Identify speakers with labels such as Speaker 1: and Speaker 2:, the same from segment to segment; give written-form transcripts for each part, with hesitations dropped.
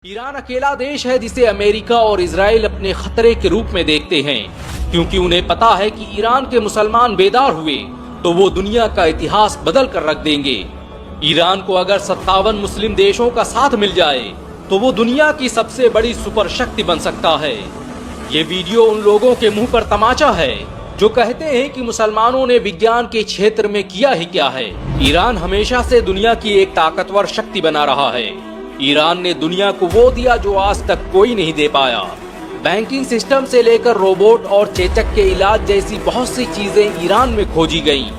Speaker 1: Iran अकेला देश है जिसे अमेरिका और इजराइल अपने खतरे के रूप में देखते हैं, क्योंकि उन्हें पता है कि ईरान के मुसलमान बेदार हुए तो वो दुनिया का इतिहास बदल कर रख देंगे। ईरान को अगर 57 मुस्लिम देशों का साथ मिल जाए तो वो दुनिया की सबसे बड़ी सुपर शक्ति बन सकता है। ये वीडियो उन लोगों के मुंह पर तमाचा है जो कहते हैं कि मुसलमानों ने विज्ञान के क्षेत्र में किया ही क्या है। ईरान हमेशा से दुनिया की एक ताकतवर शक्ति बना रहा है। ईरान ने दुनिया को वो दिया जो आज तक कोई नहीं दे पाया। बैंकिंग सिस्टम से लेकर रोबोट और चेचक के इलाज जैसी बहुत सी चीजें ईरान में खोजी गईं।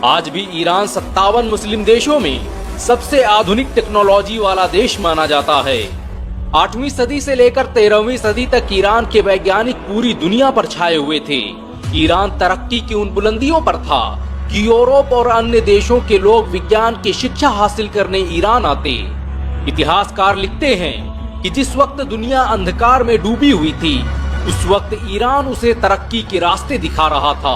Speaker 1: आज भी ईरान 57 मुस्लिम देशों में सबसे आधुनिक टेक्नोलॉजी वाला देश माना जाता है। 8वीं सदी से लेकर 13वीं सदी तक ईरान के वैज्ञानिक पूरी दुनिया पर छाए हुए थे। ईरान तरक्की की उन बुलंदियों पर था कि यूरोप और अन्य देशों के लोग विज्ञान की शिक्षा हासिल करने ईरान आते। इतिहासकार लिखते हैं कि जिस वक्त दुनिया अंधकार में डूबी हुई थी, उस वक्त ईरान उसे तरक्की के रास्ते दिखा रहा था।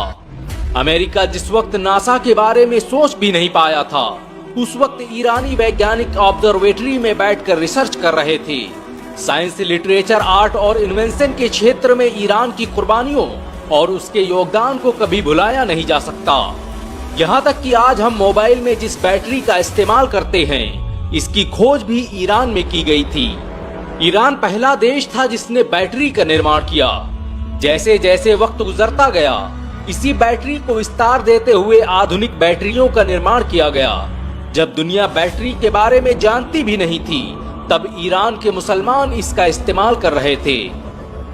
Speaker 1: अमेरिका जिस वक्त नासा के बारे में सोच भी नहीं पाया था, उस वक्त ईरानी वैज्ञानिक ऑब्जर्वेटरी में बैठकर रिसर्च कर रहे थे। साइंस, लिटरेचर, आर्ट और इन्वेंशन के क्षेत्र में ईरान की कुर्बानियों और उसके योगदान को कभी भुलाया नहीं जा सकता। यहाँ तक कि आज हम मोबाइल में जिस बैटरी का इस्तेमाल करते हैं, इसकी खोज भी ईरान में की गई थी। ईरान पहला देश था जिसने बैटरी का निर्माण किया। जैसे जैसे वक्त गुजरता गया, इसी बैटरी को विस्तार देते हुए आधुनिक बैटरियों का निर्माण किया गया। जब दुनिया बैटरी के बारे में जानती भी नहीं थी, तब ईरान के मुसलमान इसका इस्तेमाल कर रहे थे।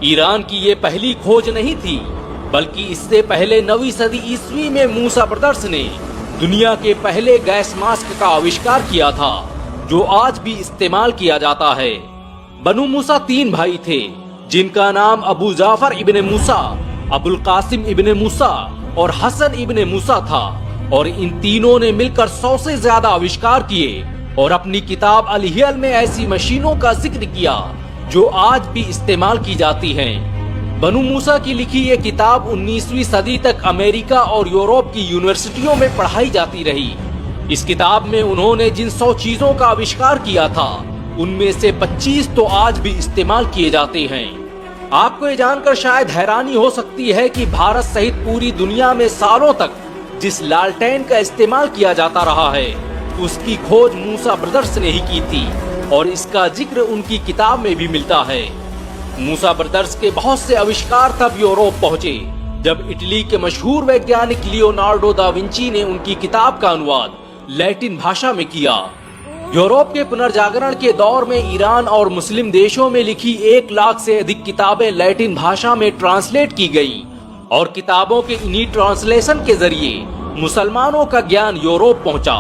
Speaker 1: ईरान की ये पहली खोज नहीं थी, बल्कि इससे पहले 9वीं सदी ईस्वी में मूसा ब्रदर्स ने दुनिया के पहले गैस मास्क का आविष्कार किया था, जो आज भी इस्तेमाल किया जाता है। बनु मूसा 3 भाई थे, जिनका नाम अबू जाफर इब्ने मूसा, अबुल कासिम इब्ने मूसा और हसन इब्ने मूसा था, और इन तीनों ने मिलकर 100 से ज्यादा आविष्कार किए और अपनी किताब अल-हियल में ऐसी मशीनों का जिक्र किया जो आज भी इस्तेमाल की जाती हैं। बनु मूसा की लिखी ये किताब 19वीं सदी तक अमेरिका और यूरोप की यूनिवर्सिटियों में पढ़ाई जाती रही। इस किताब में उन्होंने जिन 100 चीजों का आविष्कार किया था, उनमें से 25 तो आज भी इस्तेमाल किए जाते हैं। आपको ये जानकर शायद हैरानी हो सकती है कि भारत सहित पूरी दुनिया में सालों तक जिस लालटेन का इस्तेमाल किया जाता रहा है, उसकी खोज मूसा ब्रदर्स ने ही की थी, और इसका जिक्र उनकी किताब में भी मिलता है। मूसा ब्रदर्स के बहुत से आविष्कार तब यूरोप पहुंचे जब इटली के मशहूर वैज्ञानिक लियोनार्डो दा विंची ने उनकी किताब का अनुवाद लैटिन भाषा में किया। यूरोप के पुनर्जागरण के दौर में ईरान और मुस्लिम देशों में लिखी 1 लाख से अधिक किताबें लैटिन भाषा में ट्रांसलेट की गई, और किताबों के इन्हीं ट्रांसलेशन के जरिए मुसलमानों का ज्ञान यूरोप पहुंचा।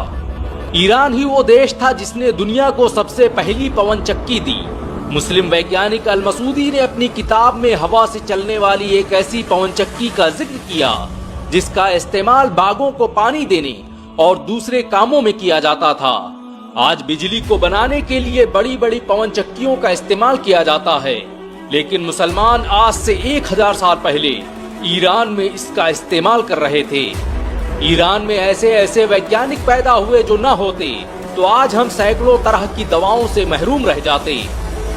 Speaker 1: ईरान ही वो देश था जिसने दुनिया को सबसे पहली पवन चक्की दी। मुस्लिम वैज्ञानिक अल मसूदी ने अपनी किताब में हवा से चलने वाली एक ऐसी पवन चक्की का जिक्र किया जिसका इस्तेमाल बागों को पानी देने और दूसरे कामों में किया जाता था। आज बिजली को बनाने के लिए बड़ी बड़ी पवन चक्कियों का इस्तेमाल किया जाता है, लेकिन मुसलमान आज से 1000 साल पहले ईरान में इसका इस्तेमाल कर रहे थे। ईरान में ऐसे ऐसे वैज्ञानिक पैदा हुए जो न होते तो आज हम सैकड़ों तरह की दवाओं से महरूम रह जाते।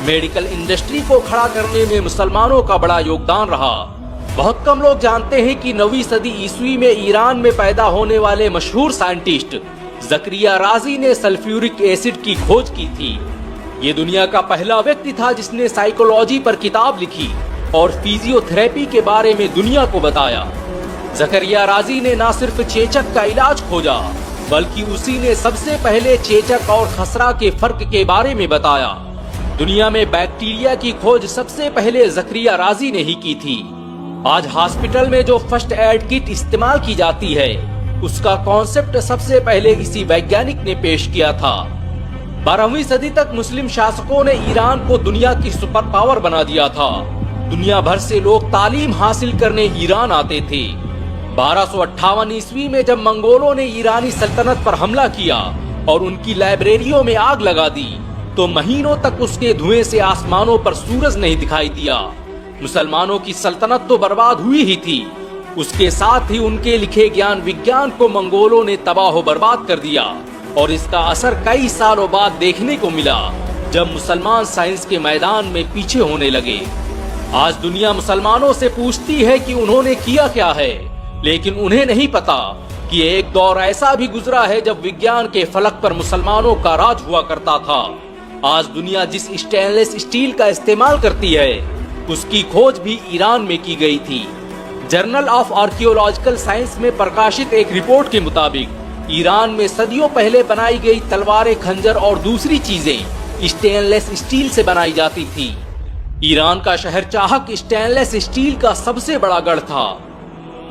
Speaker 1: मेडिकल इंडस्ट्री को खड़ा करने में मुसलमानों का बड़ा योगदान रहा। बहुत कम लोग जानते हैं कि 9वीं सदी ईस्वी में ईरान में पैदा होने वाले मशहूर साइंटिस्ट ज़करिया राजी ने सल्फ्यूरिक एसिड की खोज की थी। ये दुनिया का पहला व्यक्ति था जिसने साइकोलॉजी पर किताब लिखी और फिजियोथेरेपी के बारे में दुनिया को बताया। ज़करिया राजी ने न सिर्फ चेचक का इलाज खोजा, बल्कि उसी ने सबसे पहले चेचक और खसरा के फर्क के बारे में बताया। दुनिया में बैक्टीरिया की खोज सबसे पहले ज़करिया राजी ने ही की थी। आज हॉस्पिटल में जो फर्स्ट एड किट इस्तेमाल की जाती है, उसका कॉन्सेप्ट सबसे पहले इसी वैज्ञानिक ने पेश किया था। 12वीं सदी तक मुस्लिम शासकों ने ईरान को दुनिया की सुपर पावर बना दिया था। दुनिया भर से लोग तालीम हासिल करने ईरान आते थे। 1258 ईस्वी में जब मंगोलों ने ईरानी सल्तनत पर हमला किया और उनकी लाइब्रेरियों में आग लगा दी, तो महीनों तक उसके धुएं से आसमानों पर सूरज नहीं दिखाई दिया। मुसलमानों की सल्तनत तो बर्बाद हुई ही थी, उसके साथ ही उनके लिखे ज्ञान विज्ञान को मंगोलों ने तबाह बर्बाद कर दिया, और इसका असर कई सालों बाद देखने को मिला। जब मुसलमान साइंस के मैदान में पीछे होने लगे। आज दुनिया मुसलमानों से पूछती है कि उन्होंने किया क्या है, लेकिन उन्हें नहीं पता कि एक दौर ऐसा भी गुजरा है जब विज्ञान के फलक पर मुसलमानों का राज हुआ करता था। आज दुनिया जिस स्टेनलेस स्टील का इस्तेमाल करती है, उसकी खोज भी ईरान में की गई थी। जर्नल ऑफ आर्कियोलॉजिकल साइंस में प्रकाशित एक रिपोर्ट के मुताबिक ईरान में सदियों पहले बनाई गई तलवारें, खंजर और दूसरी चीजें स्टेनलेस स्टील से बनाई जाती थी। ईरान का शहर चाहक स्टेनलेस स्टील का सबसे बड़ा गढ़ था।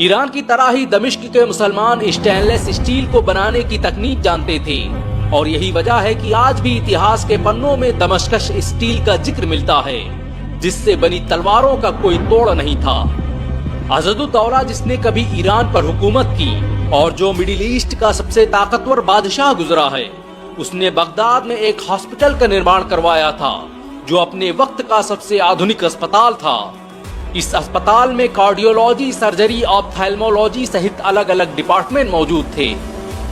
Speaker 1: ईरान की तरह ही दमिश्क के मुसलमान स्टेनलेस स्टील को बनाने की तकनीक जानते थे, और यही वजह है कि आज भी इतिहास के पन्नों में दमश्कश स्टील का जिक्र मिलता है, जिससे बनी तलवारों का कोई तोड़ नहीं था। अज़दुद्दौला, जिसने कभी ईरान पर हुकूमत की और जो मिडिल ईस्ट का सबसे ताकतवर बादशाह गुजरा है, उसने बगदाद में एक हॉस्पिटल का निर्माण करवाया था, जो अपने वक्त का सबसे आधुनिक अस्पताल था। इस अस्पताल में कार्डियोलॉजी, सर्जरी, ऑप्थेल्मोलॉजी सहित अलग अलग डिपार्टमेंट मौजूद थे।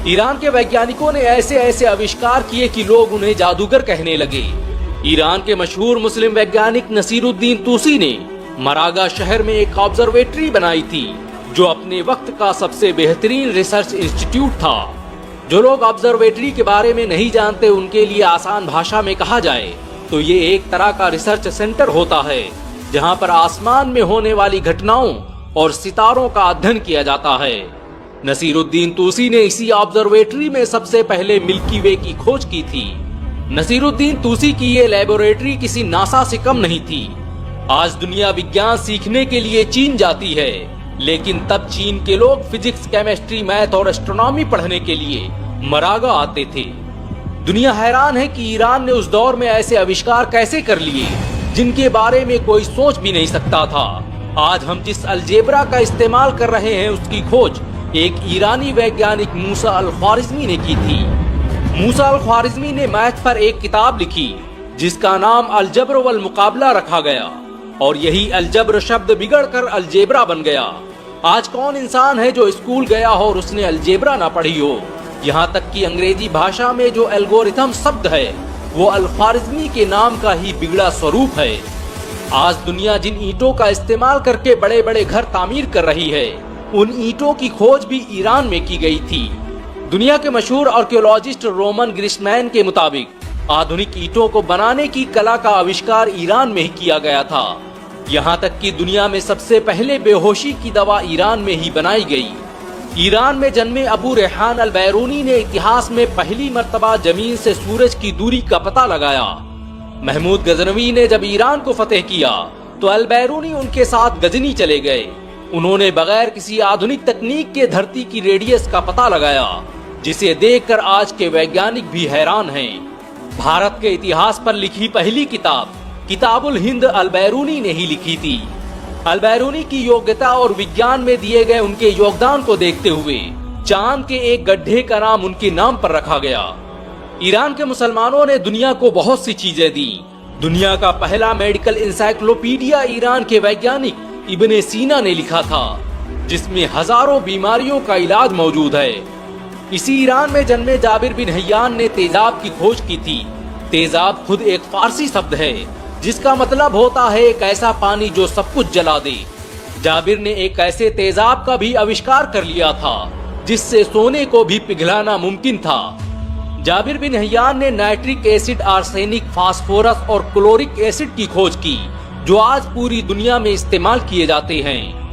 Speaker 1: ईरान के वैज्ञानिकों ने ऐसे ऐसे आविष्कार किए कि लोग उन्हें जादूगर कहने लगे। ईरान के मशहूर मुस्लिम वैज्ञानिक नसीरुद्दीन तूसी ने मरागा शहर में एक ऑब्जर्वेटरी बनाई थी, जो अपने वक्त का सबसे बेहतरीन रिसर्च इंस्टीट्यूट था। जो लोग ऑब्जर्वेटरी के बारे में नहीं जानते, उनके लिए आसान भाषा में कहा जाए तो ये एक तरह का रिसर्च सेंटर होता है, जहाँ पर आसमान में होने वाली घटनाओं और सितारों का अध्ययन किया जाता है। नसीरुद्दीन तूसी ने इसी ऑब्जर्वेटरी में सबसे पहले मिल्की वे की खोज की थी। नसीरुद्दीन तूसी की ये लैबोरेटरी किसी नासा से कम नहीं थी। आज दुनिया विज्ञान सीखने के लिए चीन जाती है, लेकिन तब चीन के लोग फिजिक्स, केमिस्ट्री, मैथ और एस्ट्रोनॉमी पढ़ने के लिए मरागा आते थे। दुनिया हैरान है कि ईरान ने उस दौर में ऐसे आविष्कार कैसे कर लिए, जिनके बारे में कोई सोच भी नहीं सकता था। आज हम जिस अलजेब्रा का इस्तेमाल कर रहे हैं, उसकी खोज एक ईरानी वैज्ञानिक मूसा अल ख्वारिज़मी ने की थी। मूसा अल ख्वारिज़मी ने मैथ पर एक किताब लिखी, जिसका नाम अलजब्र वल मुकाबला रखा गया, और यही अलजब्र शब्द बिगड़कर अलजेब्रा बन गया। आज कौन इंसान है जो स्कूल गया हो और उसने अलजेब्रा ना पढ़ी हो। यहाँ तक कि अंग्रेजी भाषा में जो एल्गोरिथम शब्द है, वो अल ख्वारिज़मी के नाम का ही बिगड़ा स्वरूप है। आज दुनिया जिन ईंटों का इस्तेमाल करके बड़े बड़े घर तामीर कर रही है, उन ईंटों की खोज भी ईरान में की गई थी। दुनिया के मशहूर आर्कियोलॉजिस्ट रोमन ग्रिशमैन के मुताबिक आधुनिक ईंटों को बनाने की कला का आविष्कार ईरान में ही किया गया था। यहाँ तक कि दुनिया में सबसे पहले बेहोशी की दवा ईरान में ही बनाई गई। ईरान में जन्मे अबू रेहान अल बैरूनी ने इतिहास में पहली मर्तबा जमीन से सूरज की दूरी का पता लगाया। महमूद गजनवी ने जब ईरान को फतेह किया, तो अल बैरूनी उनके साथ गजनी चले गए। उन्होंने बगैर किसी आधुनिक तकनीक के धरती की रेडियस का पता लगाया, जिसे देखकर आज के वैज्ञानिक भी हैरान हैं। भारत के इतिहास पर लिखी पहली किताब किताबुल हिंद अल बैरूनी ने ही लिखी थी। अल बैरूनी की योग्यता और विज्ञान में दिए गए उनके योगदान को देखते हुए चांद के एक गड्ढे का नाम उनके नाम पर रखा गया। ईरान के मुसलमानों ने दुनिया को बहुत सी चीजें दी। दुनिया का पहला मेडिकल इंसाइक्लोपीडिया ईरान के वैज्ञानिक इब्ने सीना ने लिखा था, जिसमें हजारों बीमारियों का इलाज मौजूद है। इसी ईरान में जन्मे जाबिर बिन हय्यान ने तेजाब की खोज की थी। तेजाब खुद एक फारसी शब्द है, जिसका मतलब होता है एक ऐसा पानी जो सब कुछ जला दे। जाबिर ने एक ऐसे तेजाब का भी आविष्कार कर लिया था, जिससे सोने को भी पिघलाना मुमकिन था। जाबिर बिन हय्यान ने नाइट्रिक एसिड, आर्सेनिक, फास्फोरस और क्लोरिक एसिड की खोज की, जो आज पूरी दुनिया में इस्तेमाल किए जाते हैं।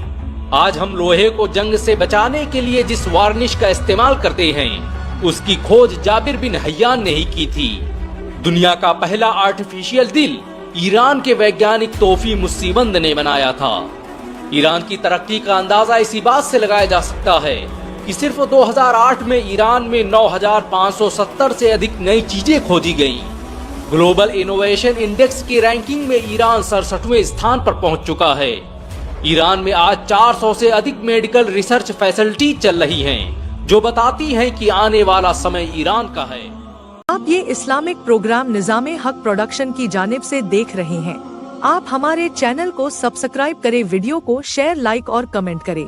Speaker 1: आज हम लोहे को जंग से बचाने के लिए जिस वार्निश का इस्तेमाल करते हैं, उसकी खोज जाबिर बिन हय्यान ने ही की थी। दुनिया का पहला आर्टिफिशियल दिल ईरान के वैज्ञानिक तोफी मुसीबंद ने बनाया था। ईरान की तरक्की का अंदाजा इसी बात से लगाया जा सकता है कि सिर्फ 2008 में ईरान में 9,570 से अधिक नई चीजें खोजी गईं। ग्लोबल इनोवेशन इंडेक्स की रैंकिंग में ईरान 67वें स्थान पर पहुंच चुका है। ईरान में आज 400 से अधिक मेडिकल रिसर्च फैसिलिटी चल रही हैं, जो बताती हैं कि आने वाला समय ईरान का है।
Speaker 2: आप ये इस्लामिक प्रोग्राम निज़ामे हक प्रोडक्शन की जानिब से देख रहे हैं। आप हमारे चैनल को सब्सक्राइब करें, वीडियो को शेयर, लाइक और कमेंट करें।